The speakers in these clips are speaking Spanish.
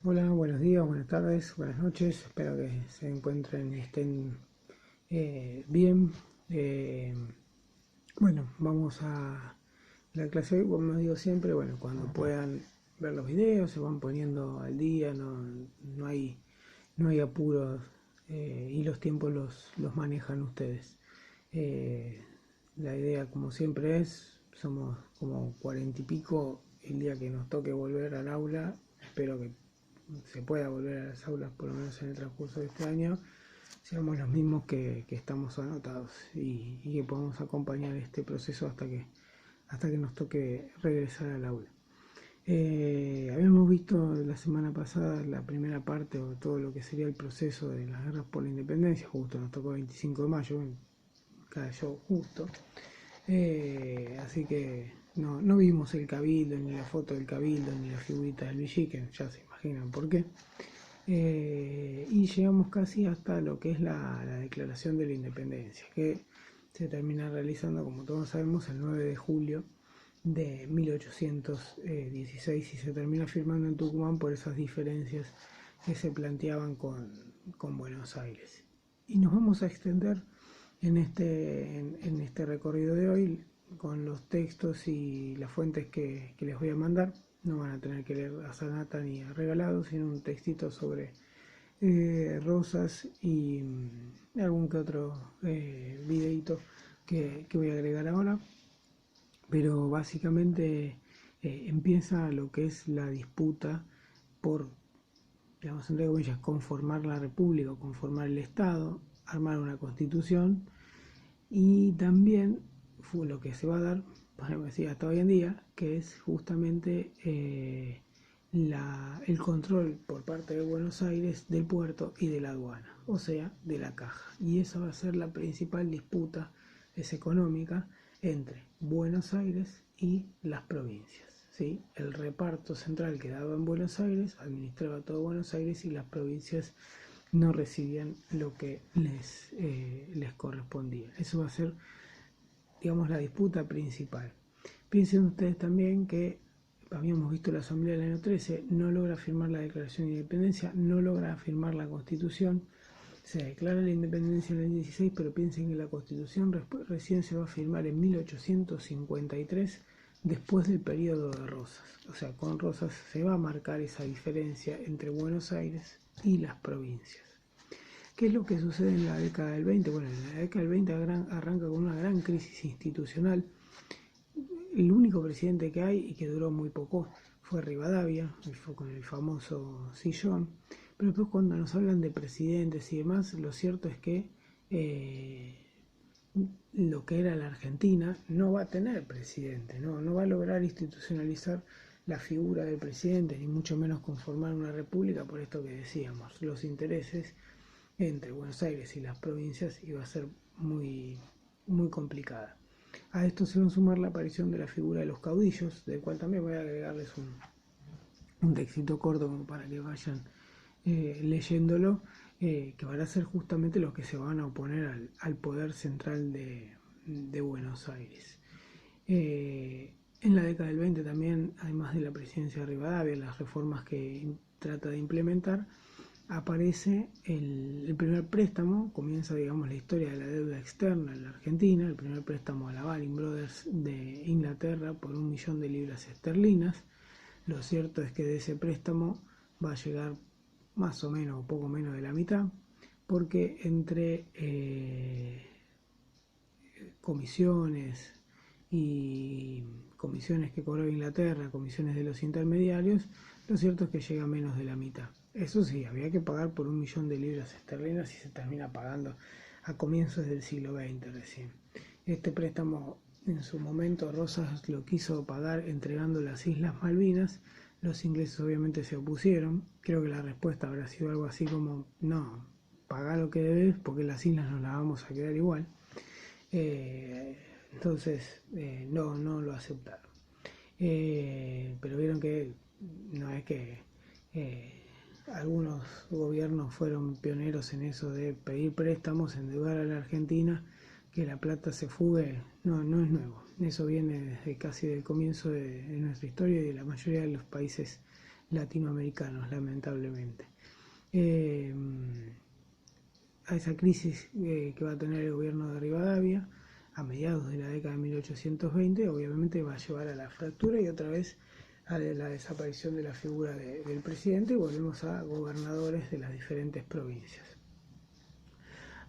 Hola, buenos días, buenas tardes, buenas noches. Espero que se encuentren y estén bien. Eh, bueno, vamos a la clase hoy, como digo siempre, bueno, cuando puedan ver los videos, se van poniendo al día, no hay apuros y los tiempos los manejan ustedes. Eh, la idea, como siempre, somos como 40 y pico el día que nos toque volver al aula. Espero que se pueda volver a las aulas por lo menos en el transcurso de este año, seamos los mismos que estamos anotados y que podamos acompañar este proceso hasta que nos toque regresar al aula. Habíamos visto la semana pasada la primera parte o todo lo que sería el proceso de las guerras por la independencia. Justo nos tocó 25 de mayo, cayó justo. Así que no vimos el cabildo, ni la foto del cabildo, ni la figurita del Villiquen, ya se imaginan por qué. Y llegamos casi hasta lo que es la Declaración de la Independencia, que se termina realizando, como todos sabemos, el 9 de julio de 1816 y se termina firmando en Tucumán por esas diferencias que se planteaban con Buenos Aires. Y nos vamos a extender en este recorrido de hoy con los textos y las fuentes que les voy a mandar. No van a tener que leer a Sanata ni a Regalado, sino un textito sobre Rosas y algún que otro videito que voy a agregar ahora. Pero básicamente empieza lo que es la disputa por, digamos, entre comillas, conformar la república o conformar el Estado, armar una constitución. Y también fue lo que se va a dar, podemos decir, hasta hoy en día, que es justamente el control por parte de Buenos Aires del puerto y de la aduana, o sea, de la caja. Y esa va a ser la principal disputa, es económica, entre Buenos Aires y las provincias. ¿Sí? El reparto central quedaba en Buenos Aires, administraba todo Buenos Aires y las provincias no recibían lo que les correspondía. Eso va a ser, digamos, la disputa principal. Piensen ustedes también que habíamos visto la Asamblea del año 13, no logra firmar la Declaración de Independencia, no logra firmar la Constitución, se declara la independencia en el 16, pero piensen que la Constitución recién se va a firmar en 1853, después del periodo de Rosas. O sea, con Rosas se va a marcar esa diferencia entre Buenos Aires y las provincias. ¿Qué es lo que sucede en la década del 20? Bueno, en la década del 20 arranca con una gran crisis institucional. El único presidente que hay y que duró muy poco fue Rivadavia, fue con el famoso sillón. Pero después cuando nos hablan de presidentes y demás, lo cierto es que eh, lo que era la Argentina no va a tener presidente, no va a lograr institucionalizar la figura del presidente, ni mucho menos conformar una república, por esto que decíamos, los intereses entre Buenos Aires y las provincias iba a ser muy, muy complicada. A esto se va a sumar la aparición de la figura de los caudillos, del cual también voy a agregarles un textito corto como para que vayan leyéndolo, que van a ser justamente los que se van a oponer al poder central de Buenos Aires. En la década del 20 también, además de la presidencia de Rivadavia, las reformas que trata de implementar, aparece el primer préstamo, comienza, digamos, la historia de la deuda externa en la Argentina, el primer préstamo a la Baring Brothers de Inglaterra por 1 millón de libras esterlinas. Lo cierto es que de ese préstamo va a llegar más o menos, o poco menos de la mitad, porque entre comisiones y comisiones que cobró Inglaterra, comisiones de los intermediarios, lo cierto es que llega a menos de la mitad. Eso sí, había que pagar por 1 millón de libras esterlinas y se termina pagando a comienzos del siglo XX recién. Este préstamo en su momento Rosas lo quiso pagar entregando las Islas Malvinas. Los ingleses obviamente se opusieron. Creo que la respuesta habrá sido algo así como: no, pagá lo que debes porque las islas nos las vamos a quedar igual. Entonces no lo aceptaron. Pero vieron que no es que algunos gobiernos fueron pioneros en eso de pedir préstamos, endeudar a la Argentina, que la plata se fugue, no es nuevo. Eso viene desde casi del comienzo de nuestra historia y de la mayoría de los países latinoamericanos, lamentablemente. A esa crisis que va a tener el gobierno de Rivadavia a mediados de la década de 1820, obviamente va a llevar a la fractura y otra vez a la desaparición de la figura del presidente, y volvemos a gobernadores de las diferentes provincias.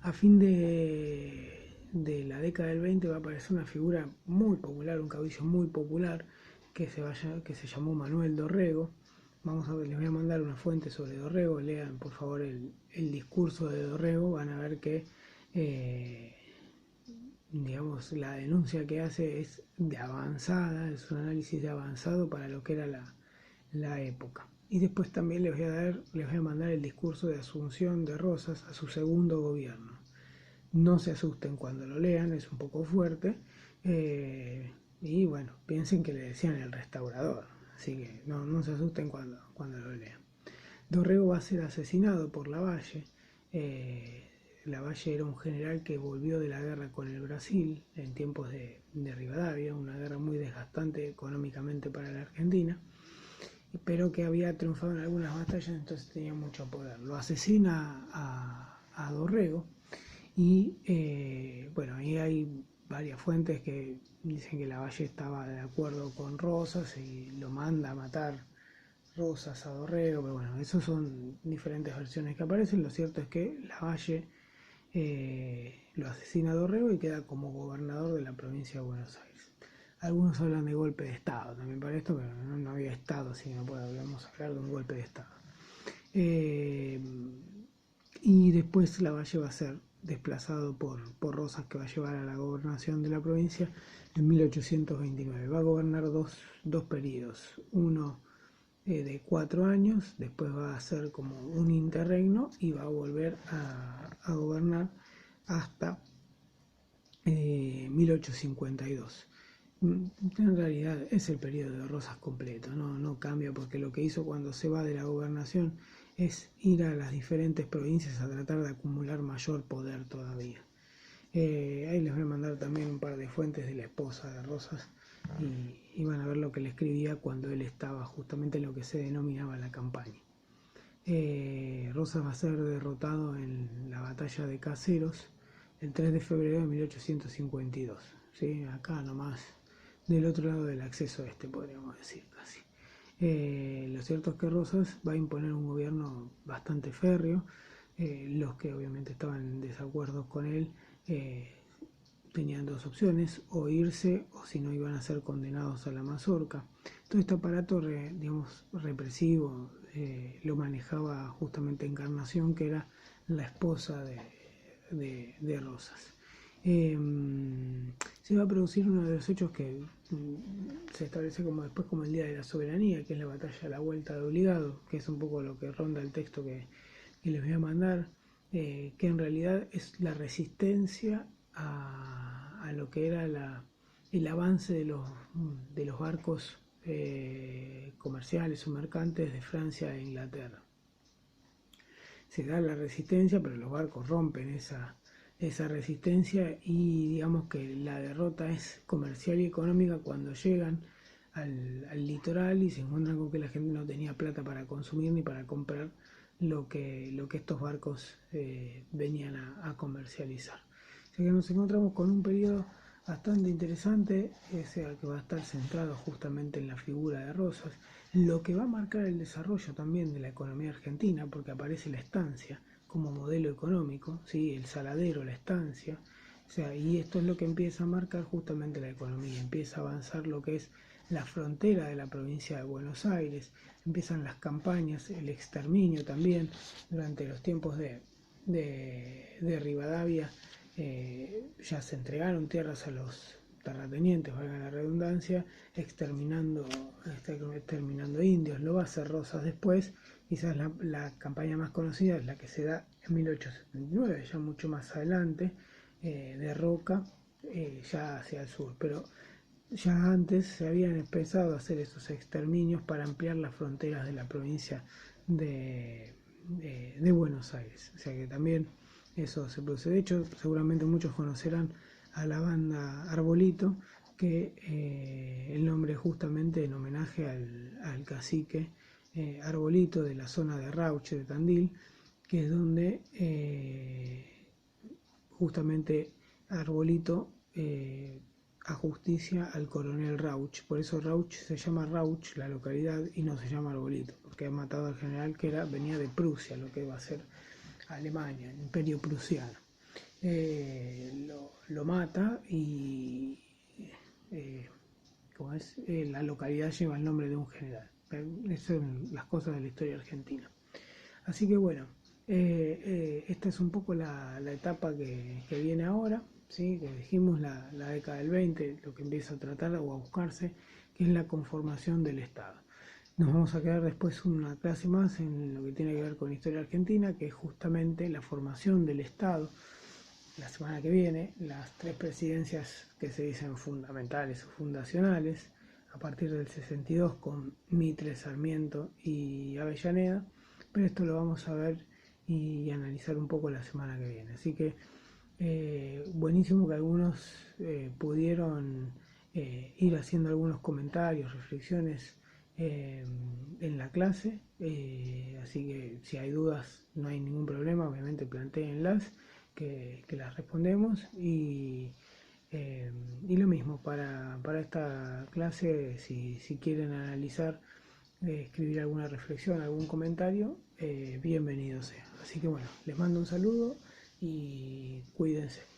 A fin de la década del 20 va a aparecer una figura muy popular, un caudillo muy popular, que se llamó Manuel Dorrego. Les voy a mandar una fuente sobre Dorrego, lean por favor el discurso de Dorrego, van a ver que digamos, la denuncia que hace es de avanzada, es un análisis de avanzado para lo que era la época. Y después también les voy a mandar el discurso de Asunción de Rosas a su segundo gobierno. No se asusten cuando lo lean, es un poco fuerte. Y bueno, piensen que le decían el restaurador, así que no se asusten cuando lo lean. Dorrego va a ser asesinado por Lavalle. Lavalle era un general que volvió de la guerra con el Brasil en tiempos de Rivadavia, una guerra muy desgastante económicamente para la Argentina, pero que había triunfado en algunas batallas, entonces tenía mucho poder. Lo asesina a Dorrego y bueno, ahí hay varias fuentes que dicen que Lavalle estaba de acuerdo con Rosas y lo manda a matar Rosas a Dorrego, pero bueno, esas son diferentes versiones que aparecen. Lo cierto es que Lavalle lo asesina a Dorrego y queda como gobernador de la provincia de Buenos Aires. Algunos hablan de golpe de Estado también para esto, pero no había Estado, así que no podemos hablar de un golpe de Estado. Y después Lavalle va a ser desplazado por Rosas, que va a llevar a la gobernación de la provincia en 1829. Va a gobernar dos periodos, uno de 4 años, después va a ser como un interregno y va a volver a gobernar hasta 1852. En realidad es el periodo de Rosas completo, no cambia, porque lo que hizo cuando se va de la gobernación es ir a las diferentes provincias a tratar de acumular mayor poder todavía. Ahí les voy a mandar también un par de fuentes de la esposa de Rosas y van a ver lo que le escribía cuando él estaba justamente en lo que se denominaba la campaña. Rosas va a ser derrotado en la batalla de Caseros el 3 de febrero de 1852, ¿sí? Acá nomás, del otro lado del acceso podríamos decir casi. Lo cierto es que Rosas va a imponer un gobierno bastante férreo. Los que obviamente estaban en desacuerdo con él tenían dos opciones: o irse, o si no iban a ser condenados a la mazorca. Todo este aparato represivo lo manejaba justamente Encarnación, que era la esposa de Rosas. Se va a producir uno de los hechos que se establece después como el Día de la Soberanía, que es la batalla de la Vuelta de Obligado, que es un poco lo que ronda el texto que les voy a mandar, que en realidad es la resistencia a lo que era el avance de los barcos comerciales o mercantes de Francia e Inglaterra. Se da la resistencia, pero los barcos rompen esa resistencia, y digamos que la derrota es comercial y económica cuando llegan al litoral y se encuentran con que la gente no tenía plata para consumir ni para comprar lo que estos barcos venían a comercializar. O sea que nos encontramos con un periodo bastante interesante, que va a estar centrado justamente en la figura de Rosas, lo que va a marcar el desarrollo también de la economía argentina, porque aparece la estancia como modelo económico, ¿sí? El saladero, la estancia, y esto es lo que empieza a marcar justamente la economía, empieza a avanzar lo que es la frontera de la provincia de Buenos Aires, empiezan las campañas, el exterminio también, durante los tiempos de Rivadavia. Ya se entregaron tierras a los terratenientes, valga la redundancia, exterminando indios. Lo va a hacer Rosas después. Quizás la campaña más conocida es la que se da en 1879, ya mucho más adelante, de Roca, ya hacia el sur, pero ya antes se habían empezado a hacer esos exterminios para ampliar las fronteras de la provincia de Buenos Aires, o sea que también eso se produce. De hecho, seguramente muchos conocerán a la banda Arbolito, que el nombre justamente en homenaje al cacique Arbolito de la zona de Rauch de Tandil, que es donde justamente Arbolito ajusticia al coronel Rauch. Por eso Rauch se llama Rauch, la localidad, y no se llama Arbolito, porque ha matado al general que venía de Prusia, lo que va a ser Alemania, el imperio prusiano. Lo mata y como es, la localidad lleva el nombre de un general. Eso son las cosas de la historia argentina. Así que bueno, esta es un poco la etapa que viene ahora, ¿sí? Que dijimos la década del 20, lo que empieza a tratar o a buscarse, que es la conformación del Estado. Nos vamos a quedar después una clase más en lo que tiene que ver con historia argentina, que es justamente la formación del Estado. La semana que viene, las 3 presidencias que se dicen fundamentales o fundacionales, a partir del 62 con Mitre, Sarmiento y Avellaneda, pero esto lo vamos a ver y analizar un poco la semana que viene. Así que buenísimo que algunos pudieron ir haciendo algunos comentarios, reflexiones en la clase, así que si hay dudas no hay ningún problema, obviamente plantéenlas que las respondemos y lo mismo para esta clase, si quieren analizar, escribir alguna reflexión, algún comentario, bienvenido sea. Así que bueno, les mando un saludo y cuídense.